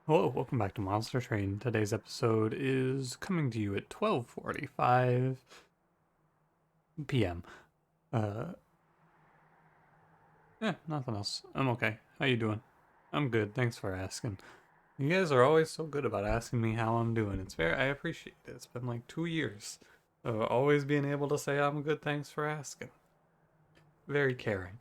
Hello, welcome back to Monster Train. Today's episode is coming to you at 12:45 p.m. Uh, nothing else. I'm okay. How you doing? I'm good. Thanks for asking. You guys are always so good about asking me how I'm doing. I appreciate it. It's been like 2 years of always being able to say I'm good. Thanks for asking. Very caring.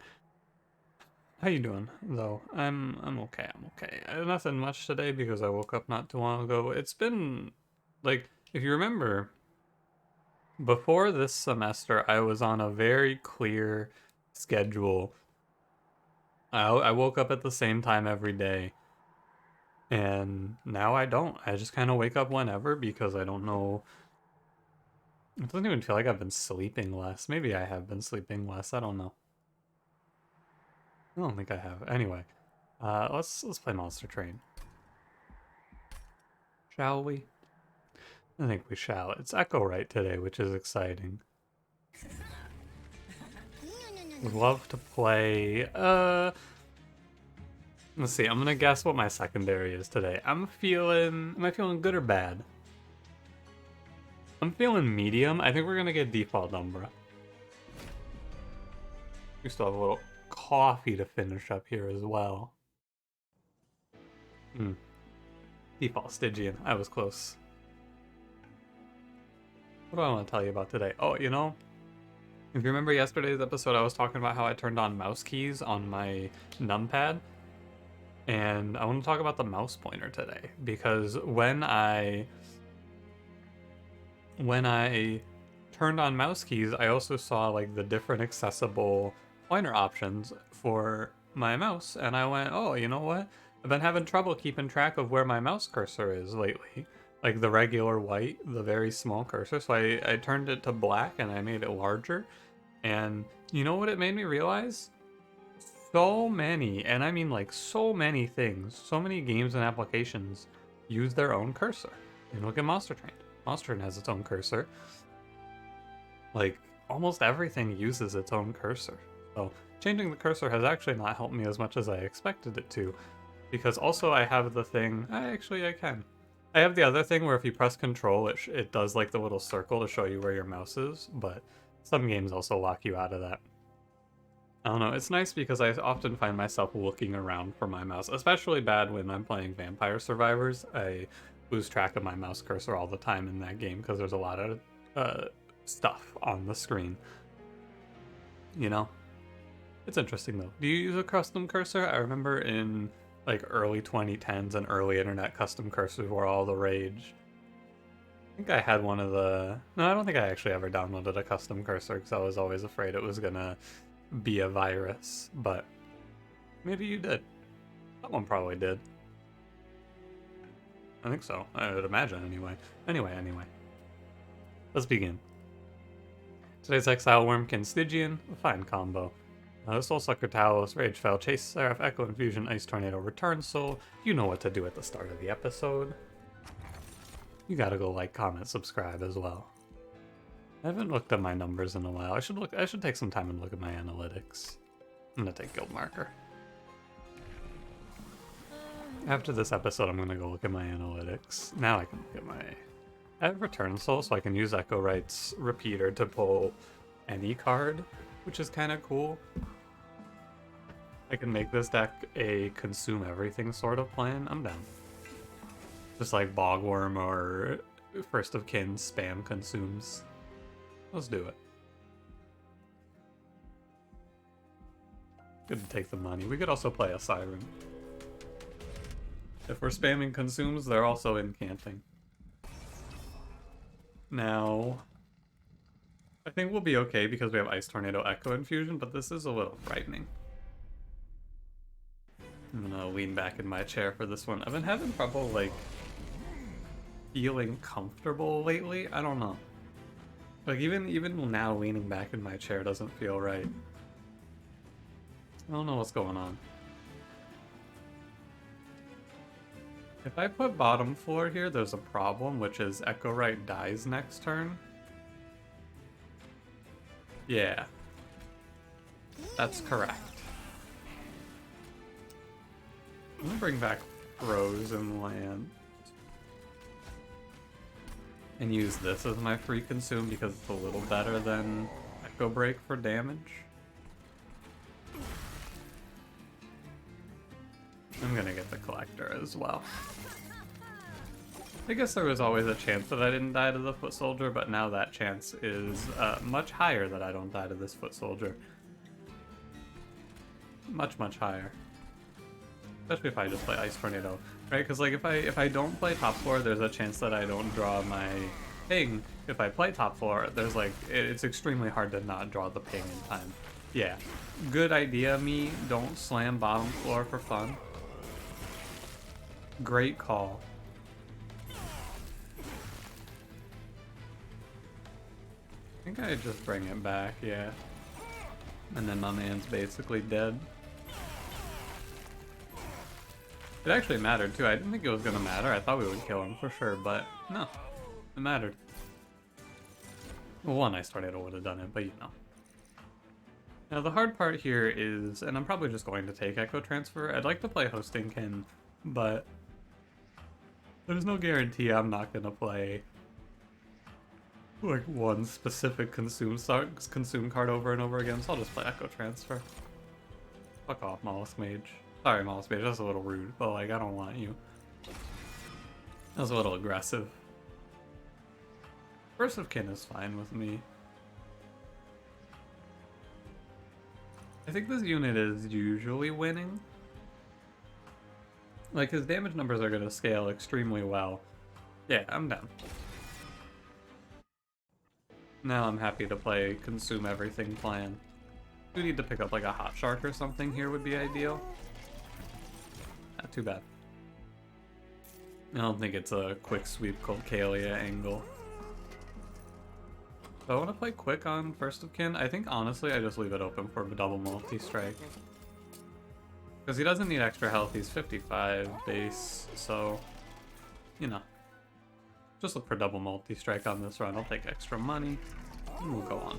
How you doing though? I'm okay. I'm okay. Nothing much today because I woke up not too long ago. It's been like if you remember. Before this semester, I was on a very clear schedule. I woke up at the same time every day, and now I don't. I just kind of wake up whenever because I don't know. It doesn't even feel like I've been sleeping less. Maybe I have been sleeping less. I don't know. I don't think I have. Anyway, let's play Monster Train, shall we? I think we shall. It's Echo right today, which is exciting. Would love to play. Let's see, I'm gonna guess what my secondary is today. Am I feeling good or bad? I'm feeling medium. I think we're gonna get default Umbra. We still have a little coffee to finish up here as well. Default Stygian. I was close. What do I want to tell you about today? Oh, if you remember yesterday's episode, I was talking about how I turned on mouse keys on my numpad. And I want to talk about the mouse pointer today because when I turned on mouse keys, I also saw like the different accessible pointer options for my mouse, and I went, "Oh, you know what? I've been having trouble keeping track of where my mouse cursor is lately. Like the regular white, the very small cursor. So I turned it to black and I made it larger. And you know what it made me realize? So many, and I mean like so many things, so many games and applications use their own cursor. And look at Monster Train. Monster Train has its own cursor. Like almost everything uses its own cursor. So changing the cursor has actually not helped me as much as I expected it to. Because also I have the thing, I can. I have the other thing where if you press control, it does like the little circle to show you where your mouse is, but some games also lock you out of that. I don't know, it's nice because I often find myself looking around for my mouse, especially bad when I'm playing Vampire Survivors. I lose track of my mouse cursor all the time in that game because there's a lot of stuff on the screen. You know? It's interesting though. Do you use a custom cursor? I remember in like early 2010s and early internet custom cursors were all the rage. I think I had one of the... No, I don't think I actually ever downloaded a custom cursor because I was always afraid it was gonna be a virus, but maybe you did. Someone probably did. I think so. I would imagine anyway. Anyway. Let's begin. Today's Exile, Wurmkin, Stygian, a fine combo. Soul Sucker, Talos, Rage Fell, Chase, Seraph, Echo Infusion, Ice Tornado, Return Soul. You know what to do at the start of the episode. You gotta go like, comment, subscribe as well. I haven't looked at my numbers in a while. I should take some time and look at my analytics. I'm gonna take Guild Marker. After this episode, I'm gonna go look at my analytics. Now I can look at my... I have Return Soul, so I can use Echo Right's Repeater to pull any card, which is kind of cool. I can make this deck a consume everything sort of plan. I'm down. Just like Bogworm or First of Kin spam consumes. Let's do it. Good to take the money. We could also play a Siren. If we're spamming consumes, they're also incanting. Now, I think we'll be okay because we have Ice Tornado Echo Infusion, but this is a little frightening. I'm gonna lean back in my chair for this one. I've been having trouble, like, feeling comfortable lately. I don't know. Like, even now, leaning back in my chair doesn't feel right. I don't know what's going on. If I put bottom floor here, there's a problem, which is Echo Right dies next turn. Yeah. That's correct. I'm gonna bring back Frozen Land. And use this as my free consume because it's a little better than Echo Break for damage. I'm gonna get the Collector as well. I guess there was always a chance that I didn't die to the Foot Soldier, but now that chance is much higher that I don't die to this Foot Soldier. Much, much higher. Especially if I just play Ice Tornado, right? Because like if I don't play top floor, there's a chance that I don't draw my ping. If I play top floor, there's like it's extremely hard to not draw the ping in time. Yeah, good idea, me. Don't slam bottom floor for fun. Great call. I think I just bring it back, yeah. And then my man's basically dead. It actually mattered too. I didn't think it was gonna matter. I thought we would kill him for sure, but no, it mattered. Well, one Ice Tornado would have done it, but you know. Now the hard part here is, and I'm probably just going to take Echo Transfer. I'd like to play Hostingkin, but there's no guarantee I'm not gonna play like one specific consume card over and over again, so I'll just play Echo Transfer. Fuck off, Mollusk Mage. Sorry, Mollusk Mage, that's a little rude, but like, I don't want you. That was a little aggressive. First of Kin is fine with me. I think this unit is usually winning. Like, his damage numbers are going to scale extremely well. Yeah, I'm down. Now I'm happy to play Consume Everything plan. We need to pick up like a Hot Shark or something here would be ideal. Not too bad. I don't think it's a quick sweep called Kalia angle. Do I want to play quick on First of Kin? I think honestly I just leave it open for a double multi-strike. Because he doesn't need extra health, he's 55 base, so, you know. Just look for double multi-strike on this run. I'll take extra money, and we'll go on.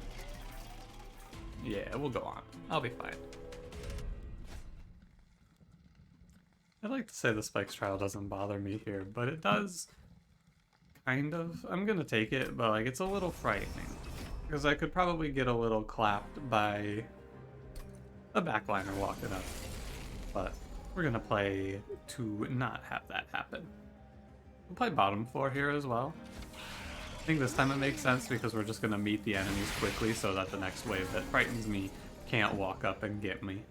Yeah, we'll go on. I'll be fine. I'd like to say the Spikes Trial doesn't bother me here, but it does, kind of. I'm gonna take it, but like it's a little frightening. Because I could probably get a little clapped by a backliner walking up. But we're gonna play to not have that happen. We'll play bottom floor here as well. I think this time it makes sense because we're just gonna meet the enemies quickly so that the next wave that frightens me can't walk up and get me.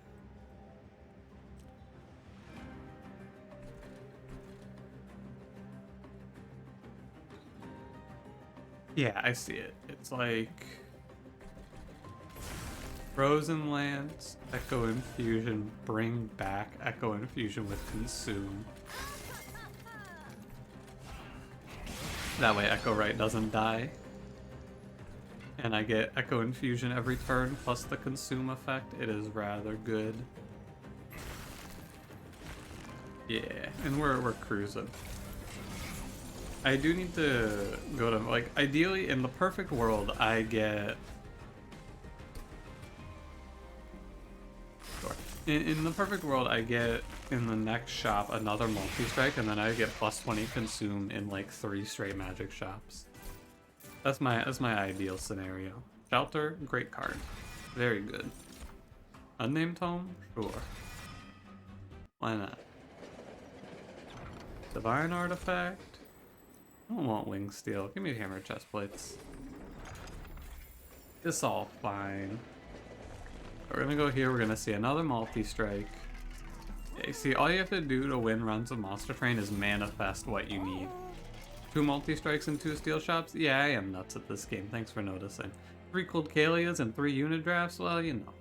Yeah, I see it. It's like Frozen Lands, Echo Infusion, bring back Echo Infusion with Consume. That way Echo Right doesn't die. And I get Echo Infusion every turn plus the Consume effect. It is rather good. Yeah, and we're cruising. I do need to go to, like, ideally in the perfect world I get In the perfect world, I get in the next shop another multi-strike, and then I get plus 20 consume in like 3 straight magic shops. That's my ideal scenario. Shelter, great card. Very good. Unnamed Tome? Sure. Why not? Divine Artifact? I don't want Wing Steel. Give me Hammer Chest Plates. It's all fine. We're gonna go here, we're gonna see another multi-strike. Yeah, you see, all you have to do to win runs of Monster Train is manifest what you need. 2 multi-strikes and 2 steel shops? Yeah, I am nuts at this game, thanks for noticing. 3 Cold Kalias and 3 unit drafts? Well, you know.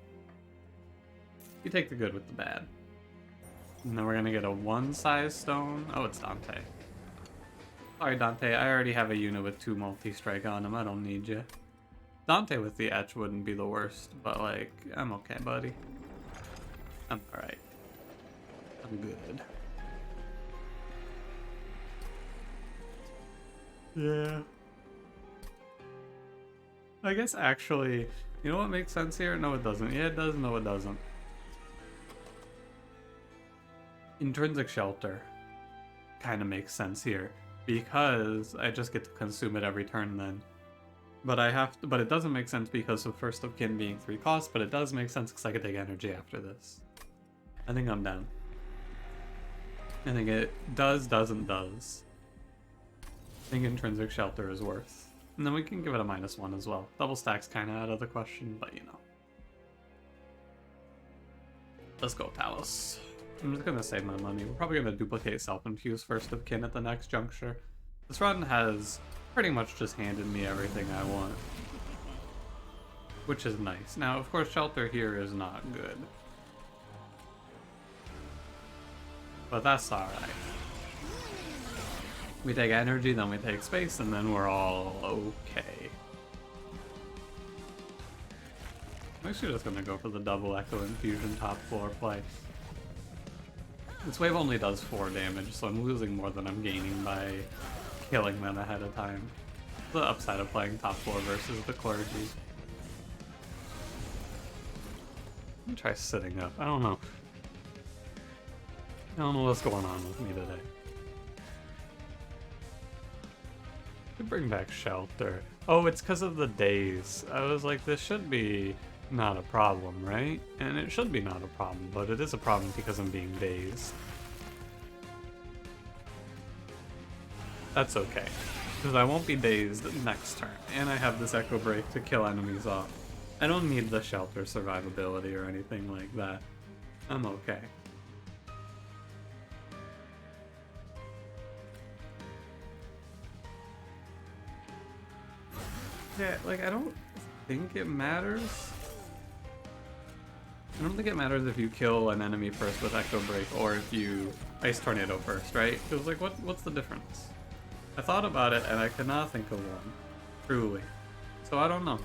You take the good with the bad. And then we're gonna get a 1-size stone. Oh, it's Dante. Sorry, Dante, I already have a unit with 2 multi-strike on him, I don't need you. Dante with the etch wouldn't be the worst, but like, I'm okay, buddy. I'm alright. I'm good. Yeah. I guess actually, you know what makes sense here? No, it doesn't. Yeah, it does. No, it doesn't. Intrinsic Shelter. kind of makes sense here, because I just get to consume it every turn then. But it doesn't make sense because of First of Kin being 3 costs, but it does make sense because I could take energy after this. I think I'm down. I think it does. I think Intrinsic Shelter is worth. And then we can give it a -1 as well. Double stack's kind of out of the question, but you know. Let's go, Talos. I'm just gonna save my money. We're probably gonna duplicate Self-Infuse First of Kin at the next juncture. This run has pretty much just handed me everything I want, which is nice. Now, of course, Shelter here is not good, but that's alright. We take energy, then we take space, and then we're all okay. I'm actually just gonna go for the double Echo Infusion top floor play. This wave only does 4 damage, so I'm losing more than I'm gaining by killing them ahead of time. The upside of playing top floor versus the clergy. I'm gonna try sitting up. I don't know. I don't know what's going on with me today. Could bring back Shelter. Oh, it's because of the days. I was like, this should be not a problem, right? And it should be not a problem, but it is a problem because I'm being dazed. That's okay, because I won't be dazed next turn, and I have this Echo Break to kill enemies off. I don't need the Shelter survivability or anything like that. I'm okay. Yeah, like, I don't think it matters. I don't think it matters if you kill an enemy first with Echo Break or if you Ice Tornado first, right? Because, like, what's the difference? I thought about it and I could not think of one, truly. So I don't know.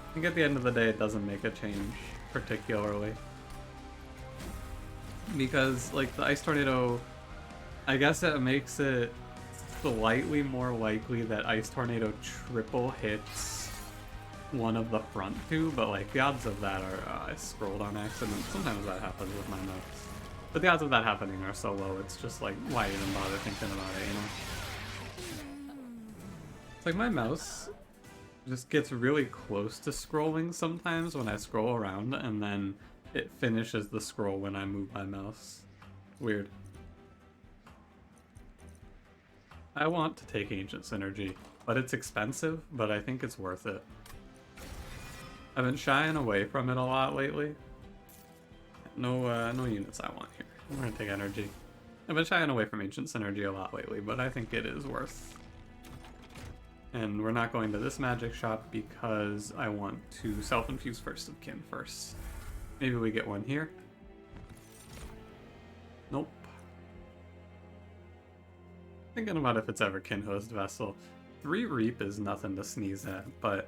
I think at the end of the day it doesn't make a change, particularly. Because, like, the Ice Tornado, I guess it makes it slightly more likely that Ice Tornado triple hits one of the front two, but like the odds of that are, I scrolled on accident. Sometimes that happens with my notes. But the odds of that happening are so low, it's just like, why even bother thinking about it, you know? It's like my mouse just gets really close to scrolling sometimes when I scroll around, and then it finishes the scroll when I move my mouse. Weird. I want to take Ancient Synergy, but it's expensive, but I think it's worth it. I've been shying away from it a lot lately. No units I want here. We're gonna take energy. I've been shying away from Ancient Synergy a lot lately, but I think it is worth. And we're not going to this magic shop because I want to self-infuse First of Kin first. Maybe we get one here. Nope. Thinking about if it's ever Kinhost Vessel. 3 Reap is nothing to sneeze at, but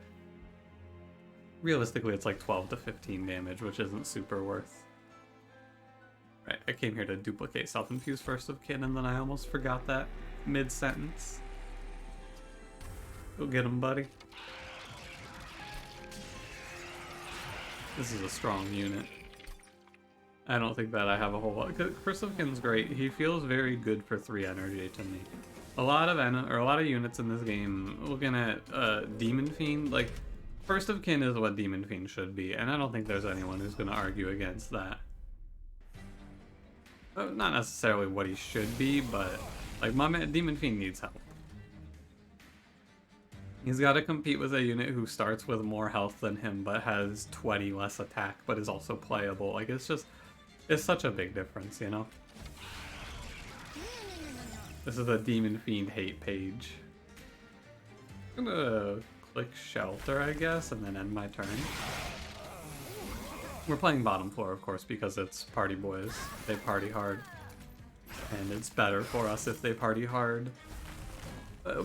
realistically it's like 12 to 15 damage, which isn't super worth. Right, I came here to duplicate self-infuse First of Kin, and then I almost forgot that mid-sentence. Go get him, buddy. This is a strong unit. I don't think that I have a whole lot. First of Kin's great. He feels very good for 3 energy to me. A lot of units in this game, looking at Demon Fiend, like, First of Kin is what Demon Fiend should be, and I don't think there's anyone who's going to argue against that. Not necessarily what he should be, but, like, my man, Demon Fiend needs help. He's got to compete with a unit who starts with more health than him, but has 20 less attack, but is also playable. Like, it's such a big difference, you know? This is a Demon Fiend hate page. I'm gonna click Shelter, I guess, and then end my turn. We're playing bottom floor, of course, because it's party boys. They party hard. And it's better for us if they party hard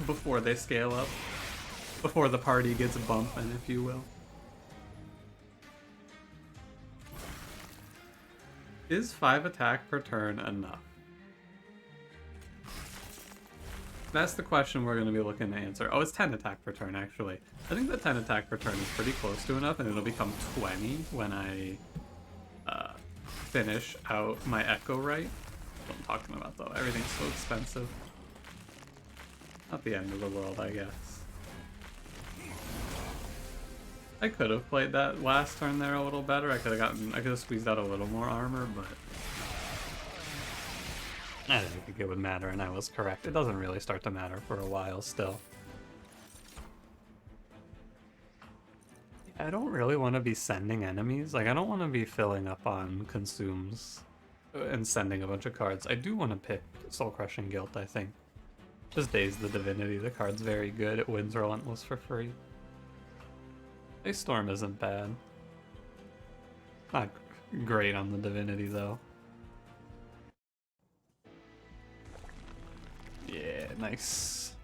before they scale up. Before the party gets bumping, if you will. Is 5 attack per turn enough? That's the question we're going to be looking to answer. Oh, it's 10 attack per turn, actually. I think the 10 attack per turn is pretty close to enough, and it'll become 20 when I finish out my Echo Right. what I'm talking about though. Everything's so expensive. Not the end of the world, I guess. I could have played that last turn there a little better. I could have squeezed out a little more armor, but I didn't think it would matter, and I was correct. It doesn't really start to matter for a while still. I don't really want to be sending enemies. Like, I don't want to be filling up on consumes and sending a bunch of cards. I do want to pick Soul Crushing Guilt, I think. Just Daze the Divinity. The card's very good. It wins Relentless for free. Ice Storm isn't bad. Not great on the Divinity, though. Yeah, nice.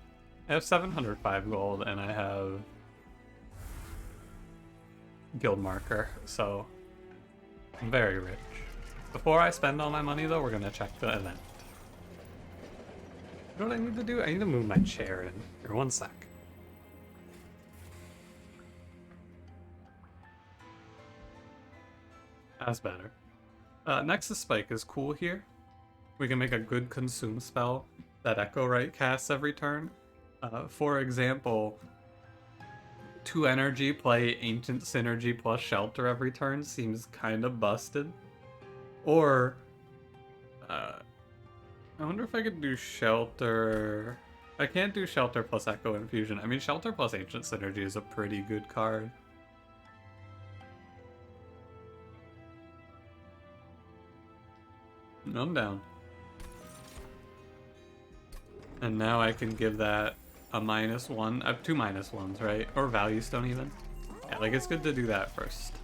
I have 705 gold, and I have Guild Marker, so I'm very rich. Before I spend all my money, though, we're gonna check the event. You know what I need to do? I need to move my chair in. Here, one sec. That's better. Nexus Spike is cool here. We can make a good consume spell that Echo Right casts every turn. For example, 2 energy, play Ancient Synergy plus Shelter every turn seems kind of busted. Or, I wonder if I could do Shelter. I can't do Shelter plus Echo Infusion. I mean, Shelter plus Ancient Synergy is a pretty good card. I'm down. And now I can give that a -1. I have 2 -1s, right? Or Value Stone even. Yeah, like it's good to do that first.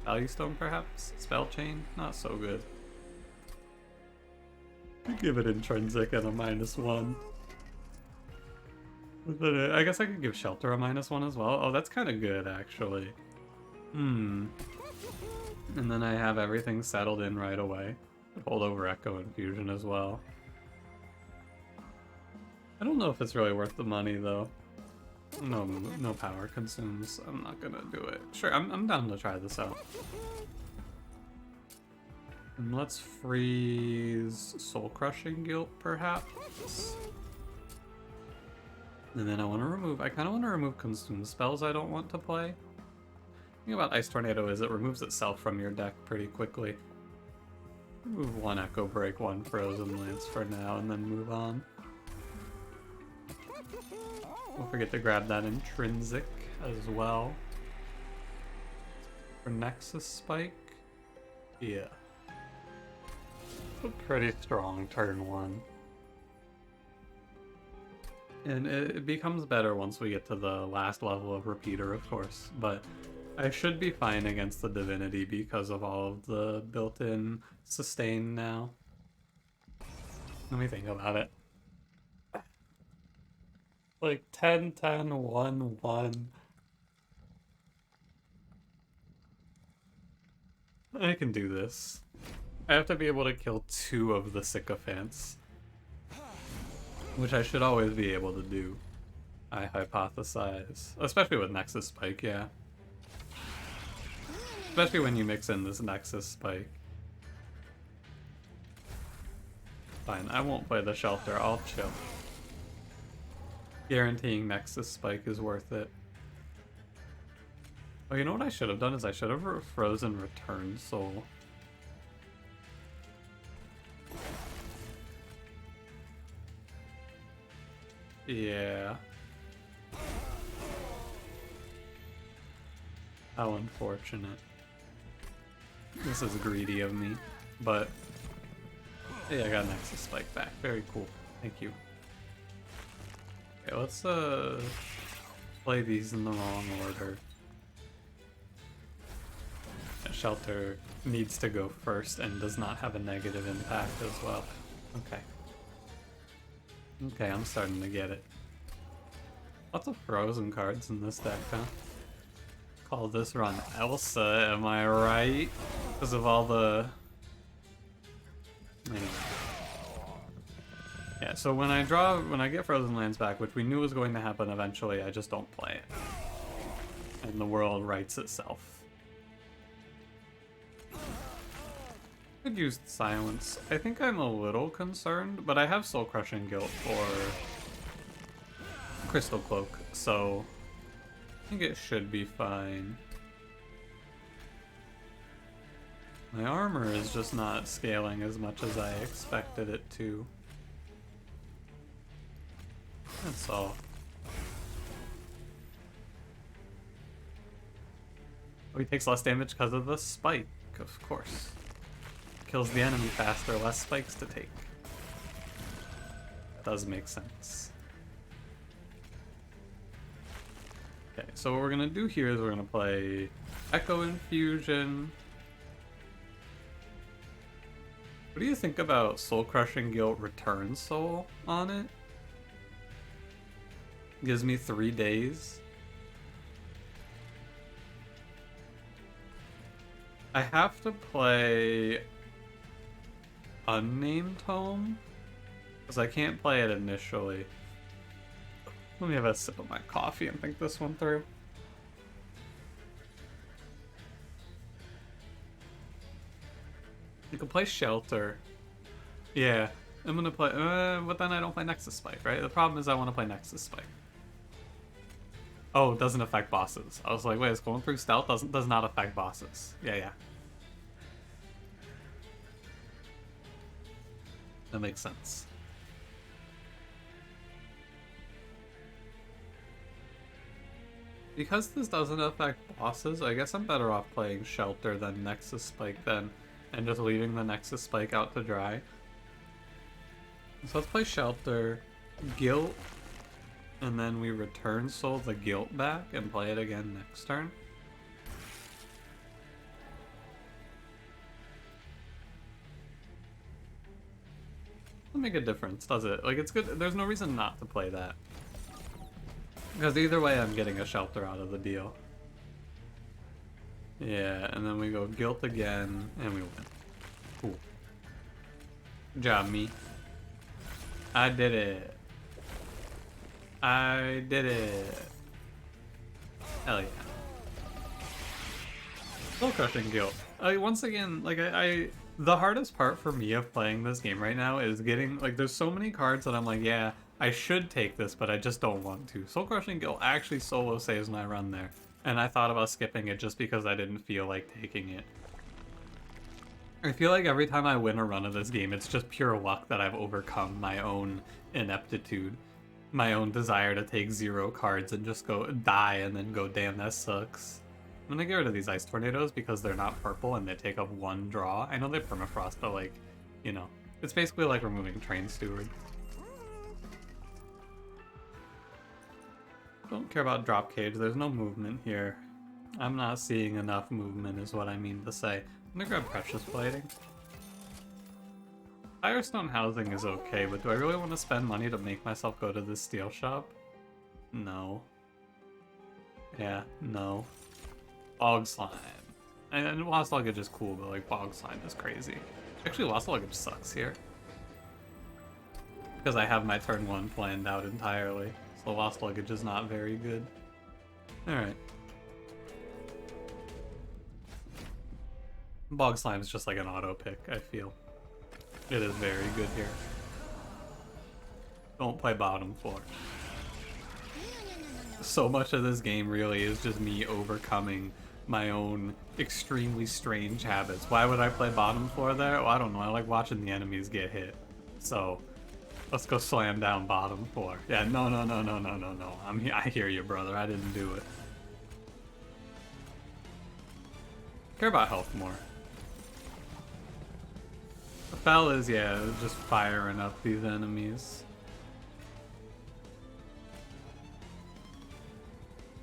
Value Stone perhaps? Spell Chain? Not so good. Give it Intrinsic and a -1. I guess I could give Shelter a -1 as well. Oh, that's kind of good actually. And then I have everything settled in right away. Hold over Echo Infusion as well. I don't know if it's really worth the money though. No power consumes. I'm not gonna do it. Sure, I'm down to try this out. And let's freeze Soul Crushing Guilt perhaps. And then I kind of want to remove consume spells I don't want to play. The thing about Ice Tornado is it removes itself from your deck pretty quickly. Move 1 Echo Break, 1 Frozen Lance for now, and then move on. Don't forget to grab that Intrinsic as well. For Nexus Spike? Yeah. A pretty strong turn 1. And it becomes better once we get to the last level of Repeater, of course, but I should be fine against the Divinity because of all of the built-in sustain now. Let me think about it. Like 10, 10, 1, 1. I can do this. I have to be able to kill 2 of the Sycophants, which I should always be able to do, I hypothesize. Especially with Nexus Spike, yeah. Especially when you mix in this Nexus Spike. Fine, I won't play the Shelter, I'll chill. Guaranteeing Nexus Spike is worth it. Oh, you know what I should have done is I should have frozen Return Soul. Yeah. How unfortunate. This is greedy of me, but hey, I got Nexus Spike back. Very cool. Thank you. Okay, let's play these in the wrong order. Shelter needs to go first and does not have a negative impact as well. Okay. Okay, I'm starting to get it. Lots of frozen cards in this deck, huh? Call this run Elsa, am I right? Because of all the... Anyway. Yeah, so when I get frozen lands back, which we knew was going to happen eventually, I just don't play it. And the world rights itself. could use silence. I think I'm a little concerned, but I have soul crushing guilt for crystal cloak, so I think it should be fine. My armor is just not scaling as much as I expected it to. That's all. Oh, he takes less damage because of the spike, of course. Kills the enemy faster, less spikes to take. Does make sense. Okay, so what we're gonna do here is we're gonna play Echo Infusion. What do you think about Soul Crushing Guilt Return Soul on it? Gives me 3 days. I have to play Unnamed Home because I can't play it initially. Let me have a sip of my coffee and think this one through. You can play Shelter. Yeah, I'm gonna play, but then I don't play Nexus Spike, right? The problem is I want to play Nexus Spike. Oh, it doesn't affect bosses. I was like, wait, it's going through stealth does not affect bosses. Yeah. That makes sense. Because this doesn't affect bosses, I guess I'm better off playing Shelter than Nexus Spike then, and just leaving the Nexus Spike out to dry. So let's play Shelter, Guilt, and then we return Soul the Guilt back and play it again next turn. Doesn't make a difference, does it? Like, it's good. There's no reason not to play that. Because either way, I'm getting a Shelter out of the deal. Yeah, and then we go Guilt again, and we win. Cool. Good job, me. I did it. I did it. Hell yeah. Soul Crushing Guilt. Once again, like, the hardest part for me of playing this game right now is getting, like, there's so many cards that I'm like, yeah, I should take this, but I just don't want to. Soul Crushing Guilt actually solo saves my run there, and I thought about skipping it just because I didn't feel like taking it. I feel like every time I win a run of this game, it's just pure luck that I've overcome my own ineptitude, my own desire to take 0 cards and just go die and then go, damn, that sucks. I'm gonna get rid of these Ice Tornadoes because they're not purple and they take up 1 draw. I know they permafrost, but, like, you know, it's basically like removing Train Steward. Don't care about Drop Cage, there's no movement here. I'm not seeing enough movement is what I mean to say. I'm gonna grab Precious Plating. Firestone Housing is okay, but do I really want to spend money to make myself go to this steel shop? No. Yeah, no. Bog Slime. And Lost Luggage is cool, but, like, Bog Slime is crazy. Actually, Lost Luggage sucks here. Because I have my turn 1 planned out entirely. So Lost Luggage is not very good. Alright. Bog Slime is just like an auto pick, I feel. It is very good here. Don't play bottom floor. So much of this game really is just me overcoming my own extremely strange habits. Why would I play bottom floor there? Well, I don't know. I like watching the enemies get hit. So let's go slam down bottom floor. Yeah, no. I hear you, brother. I didn't do it. Care about health more. The Fel is, yeah, just firing up these enemies.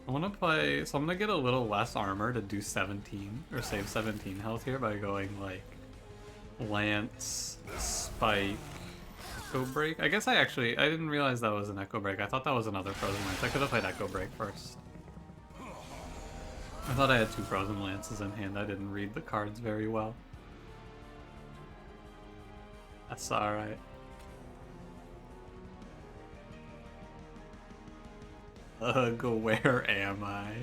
I want to play, so I'm going to get a little less armor to do 17, or save 17 health here by going, like, Lance, Spike, Echo Break. I guess I didn't realize that was an Echo Break. I thought that was another Frozen Lance. I could have played Echo Break first. I thought I had 2 Frozen Lances in hand. I didn't read the cards very well. That's alright. Where am I?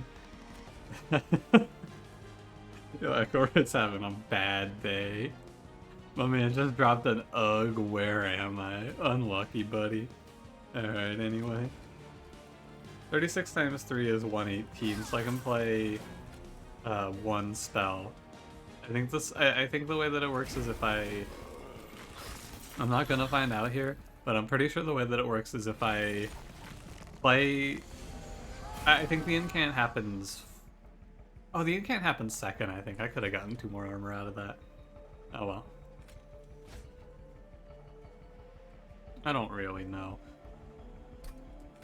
Echo Red's having a bad day. My man just dropped an ugh, where am I? Unlucky, buddy. Alright, anyway. 36 times 3 is 118, so I can play one spell. I think the way that it works is if I'm not gonna find out here, but I'm pretty sure the way that it works is if I play... I think the incant happens... Oh, the incant happens second, I think. I could have gotten 2 more armor out of that. Oh well. I don't really know.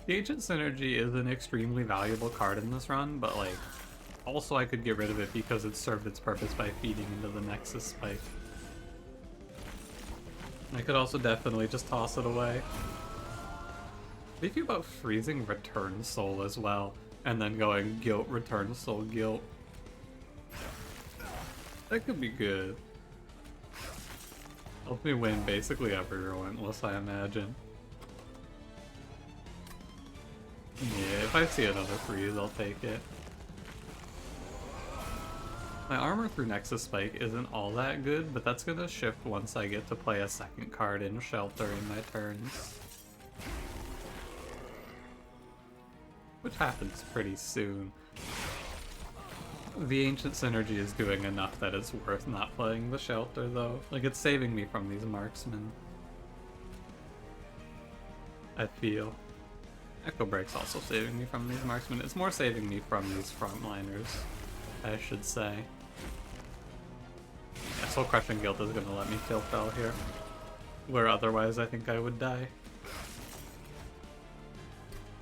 The Ancient Synergy is an extremely valuable card in this run, but like, also I could get rid of it because it served its purpose by feeding into the Nexus Spike. I could also definitely just toss it away. Thinking about freezing Return Soul as well, and then going Guilt, Return Soul, Guilt. That could be good. Help me win basically every Relentless, I imagine. Yeah, if I see another freeze, I'll take it. My armor through Nexus Spike isn't all that good, but that's gonna shift once I get to play a second card in Shelter in my turns. Which happens pretty soon. The Ancient Synergy is doing enough that it's worth not playing the Shelter, though. Like, it's saving me from these marksmen. I feel. Echo Break's also saving me from these marksmen. It's more saving me from these frontliners, I should say. Yeah, Soul Crushing Guild is gonna let me kill Fel here, where otherwise I think I would die.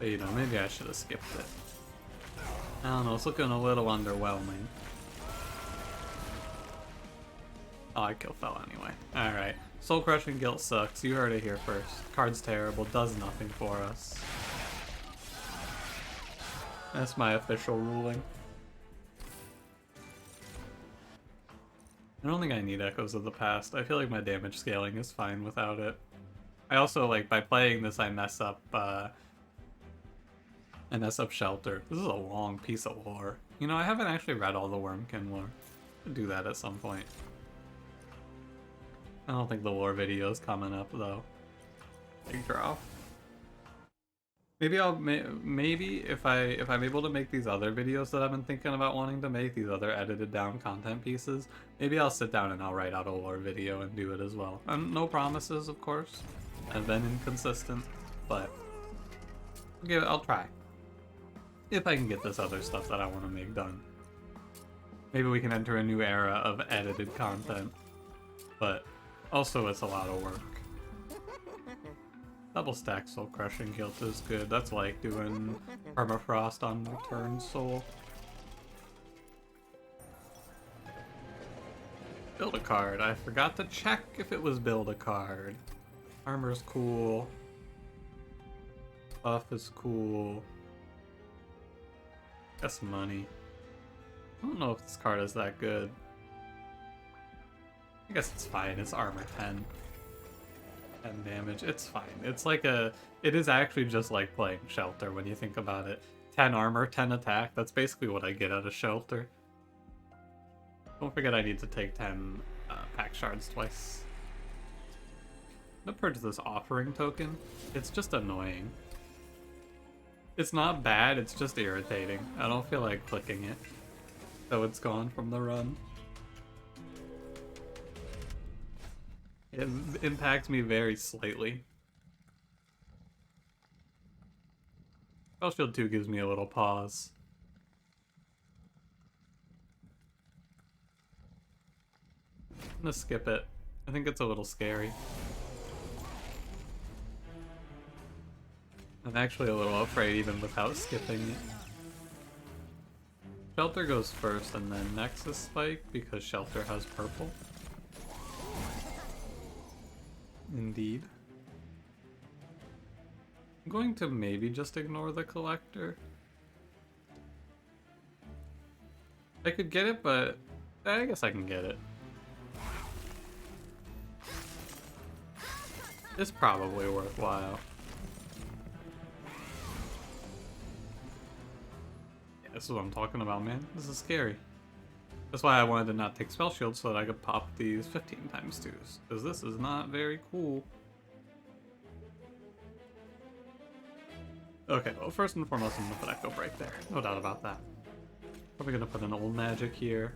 But you know, maybe I should have skipped it. I don't know, it's looking a little underwhelming. Oh, I kill Fel anyway. Alright. Soul Crushing Guilt sucks. You heard it here first. Card's terrible, does nothing for us. That's my official ruling. I don't think I need Echoes of the Past. I feel like my damage scaling is fine without it. I also, like, by playing this, I mess up Shelter. This is a long piece of lore. You know, I haven't actually read all the Wurmkin lore. I'll do that at some point. I don't think the lore video is coming up, though. Big draw. Maybe if I'm able to make these other videos that I've been thinking about wanting to make, these other edited down content pieces, maybe I'll sit down and I'll write out a lore video and do it as well. And no promises, of course. I've been inconsistent, but I'll try. If I can get this other stuff that I want to make done. Maybe we can enter a new era of edited content. But also it's a lot of work. Double stack Soul Crushing Guilt is good. That's like doing Permafrost on Return Soul. Build a card. I forgot to check if it was build a card. Armor's cool. Buff is cool. That's money. I don't know if this card is that good. I guess it's fine. It's armor 10. 10 damage. It's fine. It's like it is actually just like playing Shelter when you think about it. 10 armor, 10 attack. That's basically what I get out of Shelter. Don't forget I need to take 10 pack shards twice. I'm gonna purchase this offering token. It's just annoying. It's not bad, it's just irritating. I don't feel like clicking it. So it's gone from the run. It impacts me very slightly. Spellshield 2 gives me a little pause. I'm gonna skip it. I think it's a little scary. I'm actually a little afraid even without skipping it. Shelter goes first and then Nexus Spike because Shelter has purple. Indeed. I'm going to maybe just ignore the Collector. I could get it, but I guess I can get it. It's probably worthwhile. Yeah, this is what I'm talking about, man. This is scary. That's why I wanted to not take spell shield so that I could pop these 15 times 2s, because this is not very cool. Okay, well, first and foremost, I'm gonna put Echo Break there. No doubt about that. Probably gonna put an old magic here.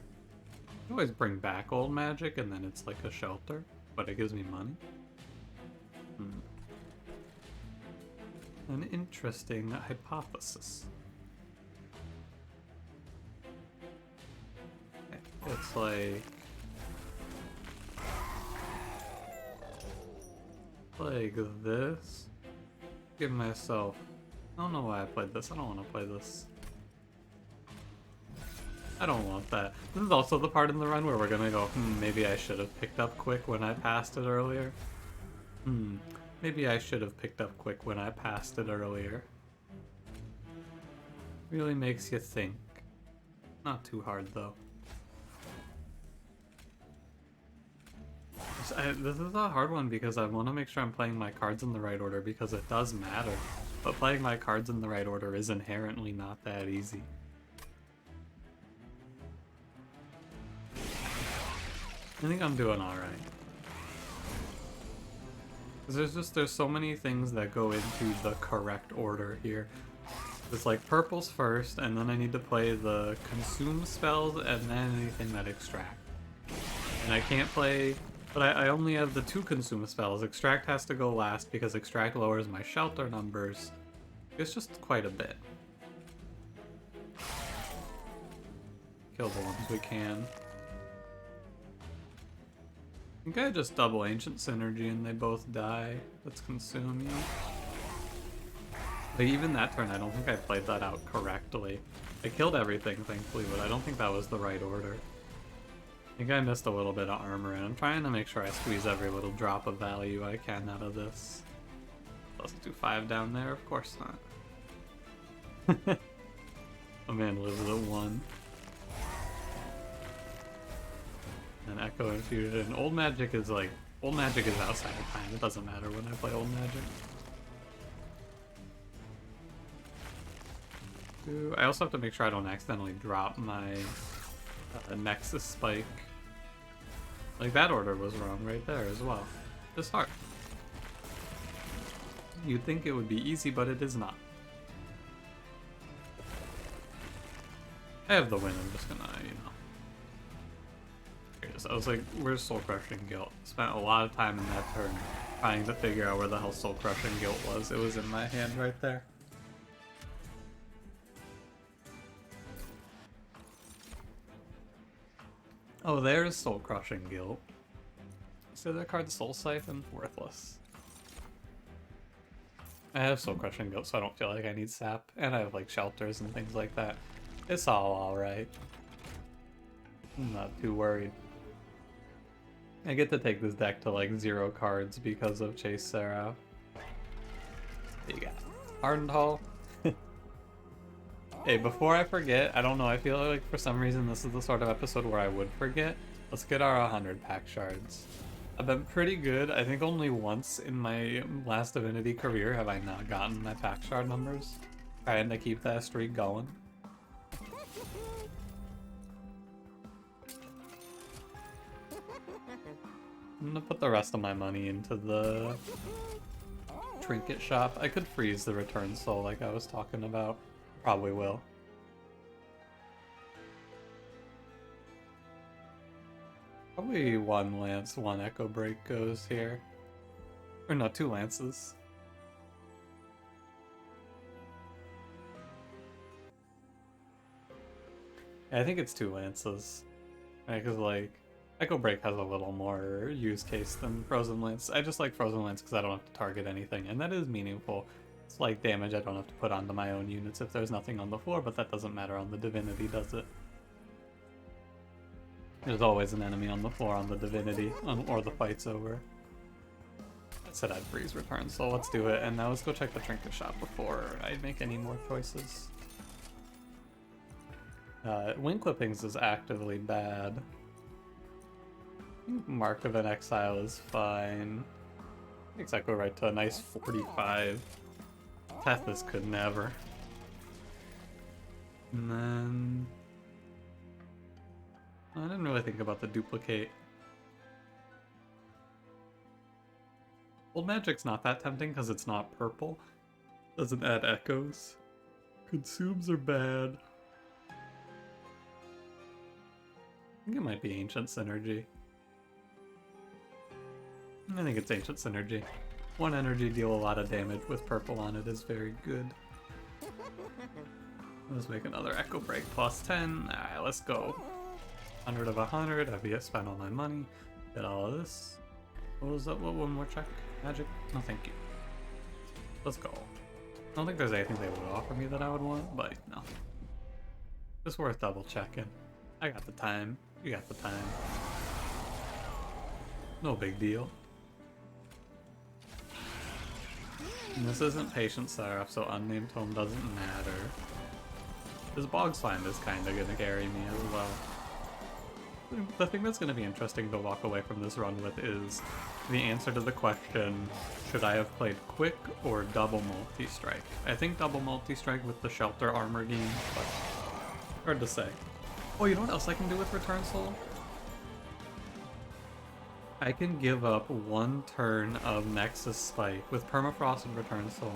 I always bring back old magic and then it's like a shelter, but it gives me money. An interesting hypothesis. Okay, it's like this. Give myself. I don't know why I played this. I don't want to play this. I don't want that. This is also the part in the run where we're gonna go, maybe I should have picked up quick when I passed it earlier. Maybe I should have picked up quick when I passed it earlier. Really makes you think. Not too hard though. This is a hard one because I want to make sure I'm playing my cards in the right order because it does matter. But playing my cards in the right order is inherently not that easy. I think I'm doing alright. There's so many things that go into the correct order here. It's like purple's first, and then I need to play the consume spells, and then anything that extract. And I can't play, but I only have the 2 consume spells. Extract has to go last because extract lowers my shelter numbers. It's just quite a bit. Kill the ones we can. I think I just double Ancient Synergy and they both die. Let's consume you. But even that turn, I don't think I played that out correctly. I killed everything, thankfully, but I don't think that was the right order. I think I missed a little bit of armor, and I'm trying to make sure I squeeze every little drop of value I can out of this. Let's do 5 down there, of course not. A man lives at 1. And Echo Infusion. Old magic is outside of time. It doesn't matter when I play old magic. I also have to make sure I don't accidentally drop my Nexus Spike. Like, that order was wrong right there as well. It's hard. You'd think it would be easy, but it is not. I have the win, I'm just gonna, you know. I was like, where's Soul Crushing Guilt? Spent a lot of time in that turn trying to figure out where the hell Soul Crushing Guilt was. It was in my hand right there. Oh, there's Soul Crushing Guilt. So that card, Soul Siphon, worthless. I have Soul Crushing Guilt, so I don't feel like I need sap. And I have like shelters and things like that. It's all alright. I'm not too worried. I get to take this deck to like 0 cards because of Chase Seraph. There you go. Hardened Hall. Hey, before I forget, I don't know, I feel like for some reason this is the sort of episode where I would forget. Let's get our 100 pack shards. I've been pretty good. I think only once in my last Divinity career have I not gotten my pack shard numbers. Trying to keep that streak going. I'm gonna put the rest of my money into the trinket shop. I could freeze the return soul like I was talking about. Probably will. Probably 1 lance, 1 echo break goes here. Or no, 2 lances. Yeah, I think it's 2 lances. Right, because like, Echo Break has a little more use case than Frozen Lance. I just like Frozen Lance because I don't have to target anything, and that is meaningful. It's like damage I don't have to put onto my own units if there's nothing on the floor, but that doesn't matter on the Divinity, does it? There's always an enemy on the floor on the Divinity, or the fight's over. I said I'd freeze return, so let's do it, and now let's go check the trinket shop before I make any more choices. Wing Clippings is actively bad. I think Mark of an Exile is fine. I think I go right to a nice 45. Tethys could never. And then... I didn't really think about the duplicate. Old Magic's not that tempting because it's not purple. Doesn't add echoes. Consumes are bad. I think it might be Ancient Synergy. I think it's Ancient Synergy. One energy deal a lot of damage with purple on it is very good. Let's make another Echo Break plus 10. Alright, let's go. 100 of 100. I've spent all my money. Did all of this. What was that? What, one more check? Magic? No, thank you. Let's go. I don't think there's anything they would offer me that I would want, but no. It's worth double checking. I got the time. You got the time. No big deal. And this isn't Patient Seraph, so Unnamed Tome doesn't matter. This Bog Slime is kinda gonna carry me as well. The thing that's gonna be interesting to walk away from this run with is the answer to the question, should I have played Quick or Double Multi-Strike? I think Double Multi-Strike with the Shelter armor game, but hard to say. Oh, you know what else I can do with Return Soul? I can give up one turn of Nexus Spike. With Permafrost and Return Soul,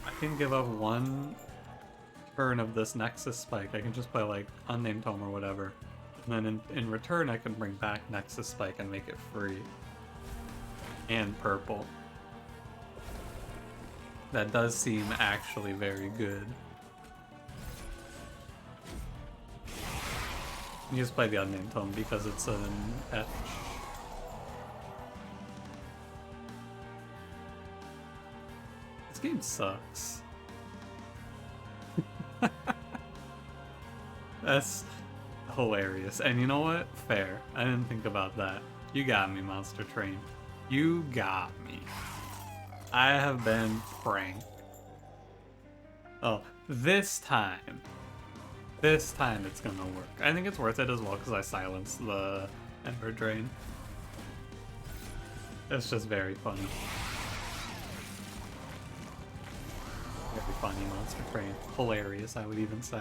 I can give up one turn of this Nexus Spike. I can just play like Unnamed Tome or whatever. And then in return I can bring back Nexus Spike and make it free. And purple. That does seem actually very good. You just play the Unnamed Tome because it's an etch. This game sucks. That's hilarious. And you know what? Fair. I didn't think about that. You got me, Monster Train. You got me. I have been pranked. Oh, this time. This time it's gonna work. I think it's worth it as well because I silenced the Ember Drain. It's just very funny. Very funny, Monster Train. Hilarious, I would even say.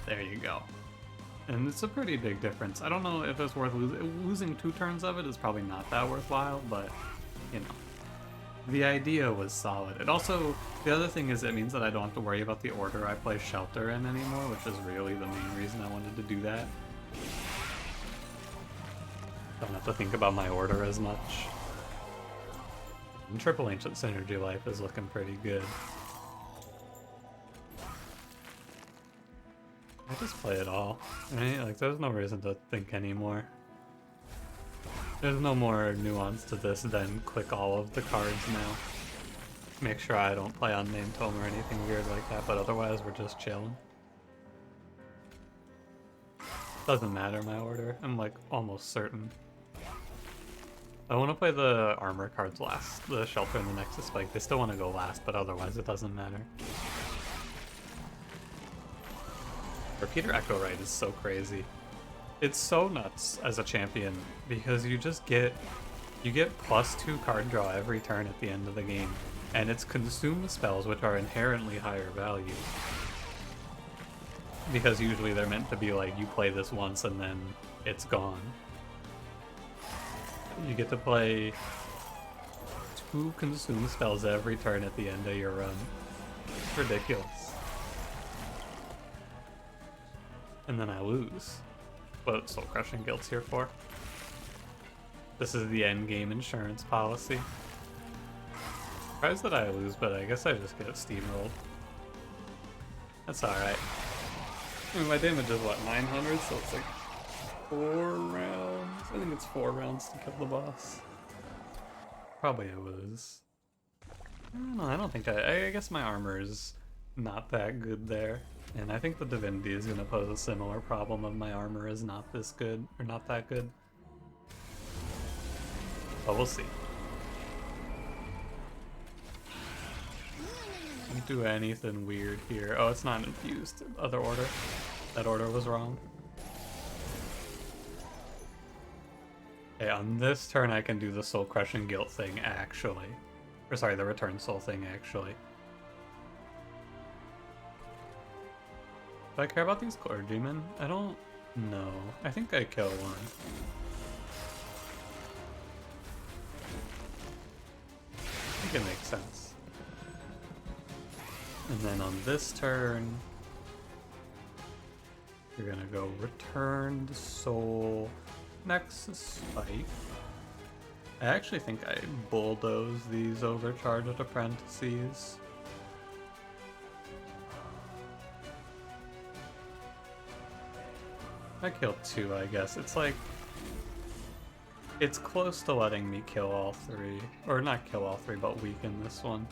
There you go. And it's a pretty big difference. I don't know if it's worth losing 2 turns of it is probably not that worthwhile, but, you know. The idea was solid. It also, the other thing is it means that I don't have to worry about the order I play Shelter in anymore, which is really the main reason I wanted to do that. Don't have to think about my order as much. And Triple Ancient Synergy Life is looking pretty good. I just play it all, right? Like, there's no reason to think anymore. There's no more nuance to this than click all of the cards now. Make sure I don't play Unnamed Tome or anything weird like that, but otherwise we're just chilling. Doesn't matter my order, I'm like almost certain. I want to play the armor cards last, the Shelter and the Nexus Spike. They still want to go last, but otherwise it doesn't matter. Repeater Echo Right is so crazy. It's so nuts as a champion because you just get +2 card draw every turn at the end of the game, and it's consume spells which are inherently higher value. Because usually they're meant to be like you play this once and then it's gone. You get to play 2 consume spells every turn at the end of your run. It's ridiculous. And then I lose. What Soul Crushing Guilt's here for. This is the end game insurance policy. Surprised that I lose, but I guess I just get steamrolled. That's alright. I mean, my damage is what, 900? So it's like 4 rounds? I think it's 4 rounds to kill the boss. Probably I lose. I don't know, I don't think I guess my armor is not that good there. And I think the Divinity is going to pose a similar problem of my armor is not this good, or not that good. But we'll see. Don't do anything weird here. Oh, it's not infused. Other order. That order was wrong. Okay, on this turn I can do the Soul Crushing Guilt thing, actually. Or sorry, the Return Soul thing, actually. Do I care about these clergymen? I don't know. I think I kill one. I think it makes sense. And then on this turn, you're gonna go return the soul next spike. I actually think I bulldoze these overcharged apprentices. I killed two, I guess. It's like... it's close to letting me kill all three. Or not kill all three, but weaken this one.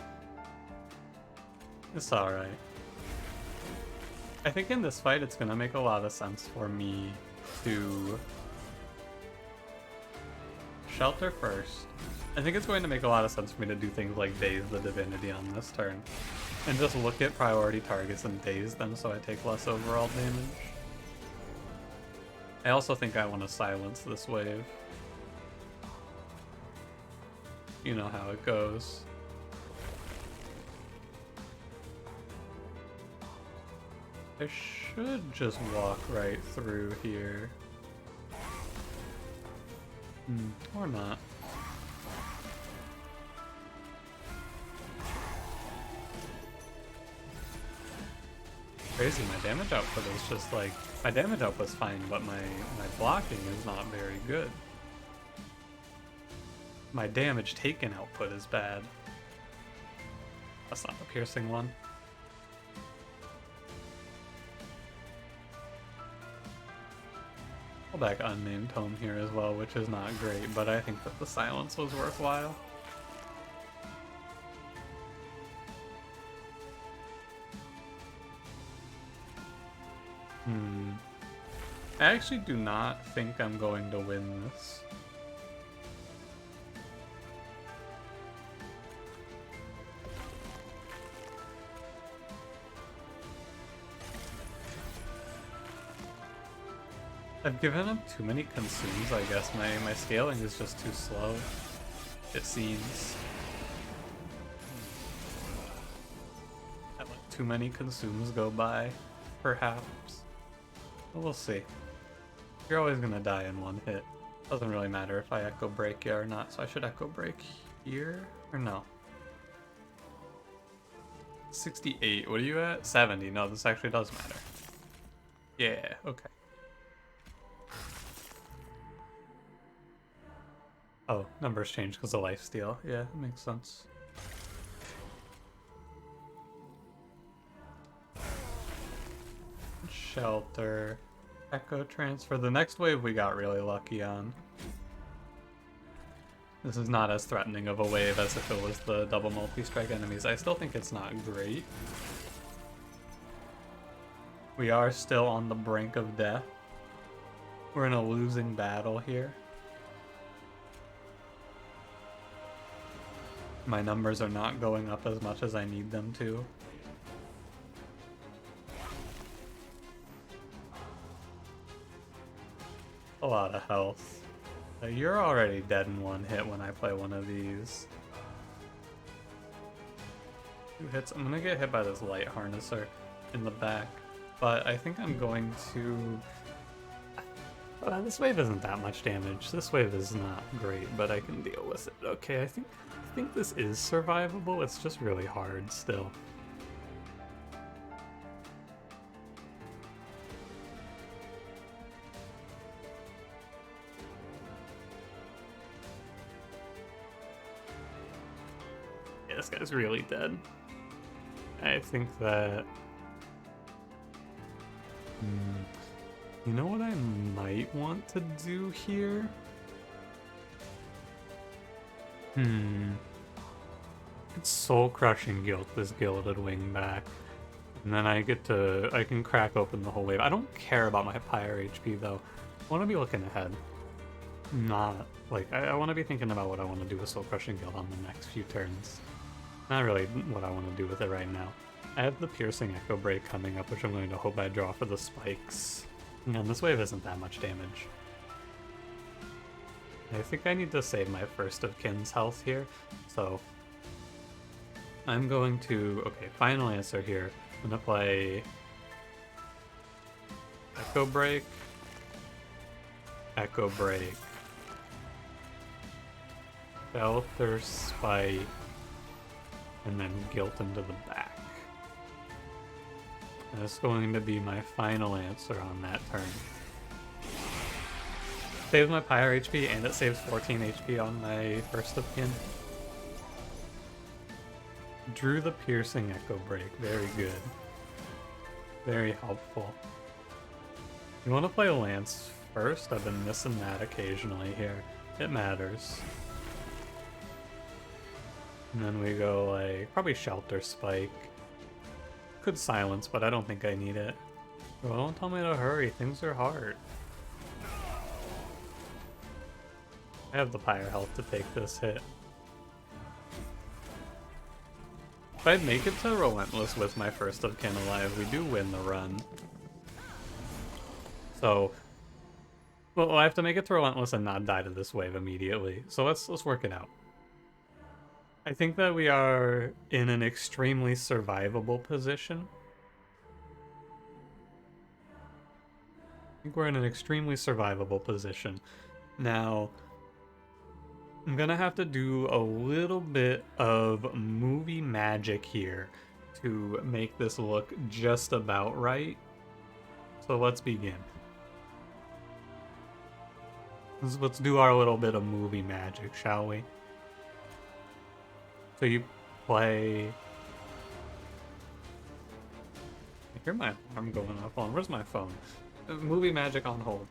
It's alright. I think in this fight it's gonna make a lot of sense for me to... shelter first. I think it's going to make a lot of sense for me to do things like daze the divinity on this turn. And just look at priority targets and daze them so I take less overall damage. I also think I want to silence this wave. You know how it goes. I should just walk right through here. Or not. Crazy, my damage output is just like... my damage output's fine, but my blocking is not very good. My damage taken output is bad. That's not the piercing one. Pull back Unnamed Tome here as well, which is not great, but I think that the silence was worthwhile. I actually do not think I'm going to win this. I've given up too many consumes, I guess. My scaling is just too slow, it seems. I let too many consumes go by, perhaps. But we'll see. You're always gonna die in one hit. Doesn't really matter if I Echo Break you or not, so I should Echo Break here? Or no? 68, what are you at? 70, no, this actually does matter. Yeah, okay. Oh, numbers change because of lifesteal. Yeah, that makes sense. Shelter. Echo transfer. The next wave we got really lucky on. This is not as threatening of a wave as if it was the double multi-strike enemies. I still think it's not great. We are still on the brink of death. We're in a losing battle here. My numbers are not going up as much as I need them to. A lot of health. You're already dead in one hit when I play one of these. 2 hits. I'm gonna get hit by this light harnesser in the back, but I think I'm going to... this wave isn't that much damage. This wave is not great, but I can deal with it. Okay, I think this is survivable. It's just really hard still. Yeah, this guy's really dead. I think that... You know what I might want to do here? It's soul-crushing guilt this Gilded Wing back. And then I can crack open the whole wave. I don't care about my Pyre HP though. I want to be looking ahead. Not, like, I want to be thinking about what I want to do with soul-crushing guilt on the next few turns. Not really what I want to do with it right now. I have the Piercing Echo Break coming up, which I'm going to hope I draw for the spikes. And this wave isn't that much damage. I think I need to save my first of kin's health here, so I'm going to... Okay, final answer here. I'm going to play Echo Break. Echo Break. Belter Spike. And then Guilt into the back. That's going to be my final answer on that turn. Saves my Pyre HP and it saves 14 HP on my First of Kin. Drew the Piercing Echo Break. Very good. Very helpful. You want to play Lance first? I've been missing that occasionally here. It matters. And then we go like, probably Shelter Spike. Could Silence, but I don't think I need it. Well, don't tell me to hurry, things are hard. I have the Pyre health to take this hit. If I make it to Relentless with my First of Kin alive, we do win the run. So, well, I have to make it to Relentless and not die to this wave immediately. So let's work it out. I think that we are in an extremely survivable position. I think we're in an extremely survivable position. Now, I'm gonna have to do a little bit of movie magic here to make this look just about right. So let's begin. Let's do our little bit of movie magic, shall we? So you play... I hear my alarm going off on. Where's my phone? Movie magic on hold.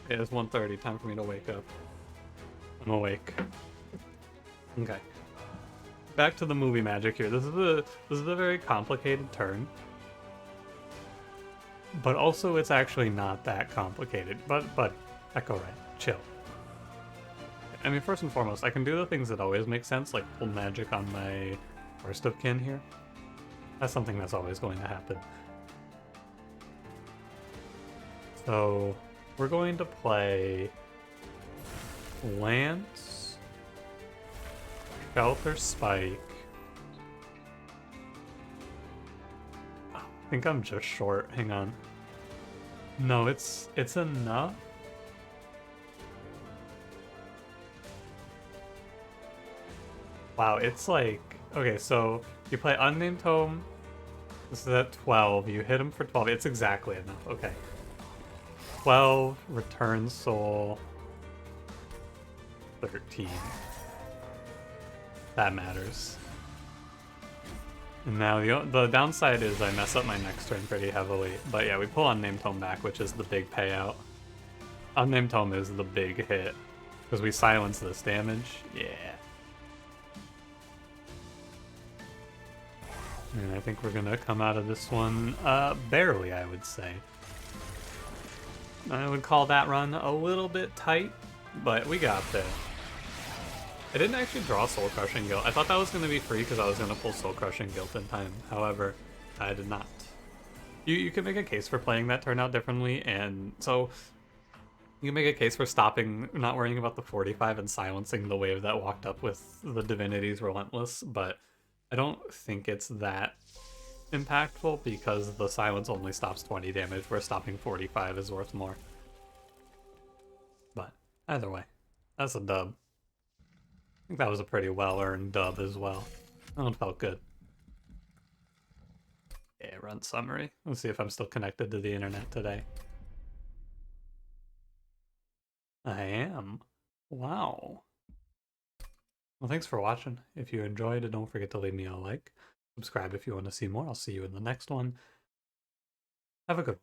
It is 1:30, time for me to wake up. I'm awake. Okay. Back to the movie magic here. This is a very complicated turn. But also it's actually not that complicated. But Echo right. Chill. I mean, first and foremost, I can do the things that always make sense, like pull magic on my First of Kin here. That's something that's always going to happen. So, we're going to play Lance, Shelter Spike. I think I'm just short. Hang on. No, it's enough. Wow, it's like... Okay, so you play Unnamed Tome. This is at 12. You hit him for 12. It's exactly enough. Okay. 12, Return Soul. 13. That matters. And now the downside is I mess up my next turn pretty heavily. But yeah, we pull Unnamed Tome back, which is the big payout. Unnamed Tome is the big hit. Because we silence this damage. Yeah. And I think we're gonna come out of this one barely, I would say. I would call that run a little bit tight, but we got there. I didn't actually draw Soul Crushing Guilt. I thought that was going to be free because I was going to pull Soul Crushing Guilt in time. However, I did not. You can make a case for playing that turn out differently, and so you can make a case for stopping, not worrying about the 45 and silencing the wave that walked up with the Divinity's Relentless, but I don't think it's that impactful because the silence only stops 20 damage, where stopping 45 is worth more. But either way, that's a dub. I think that was a pretty well-earned dub as well. That one felt good. Yeah, run summary. Let's see if I'm still connected to the internet today. I am. Wow. Well, thanks for watching. If you enjoyed, don't forget to leave me a like. Subscribe if you want to see more. I'll see you in the next one. Have a good one.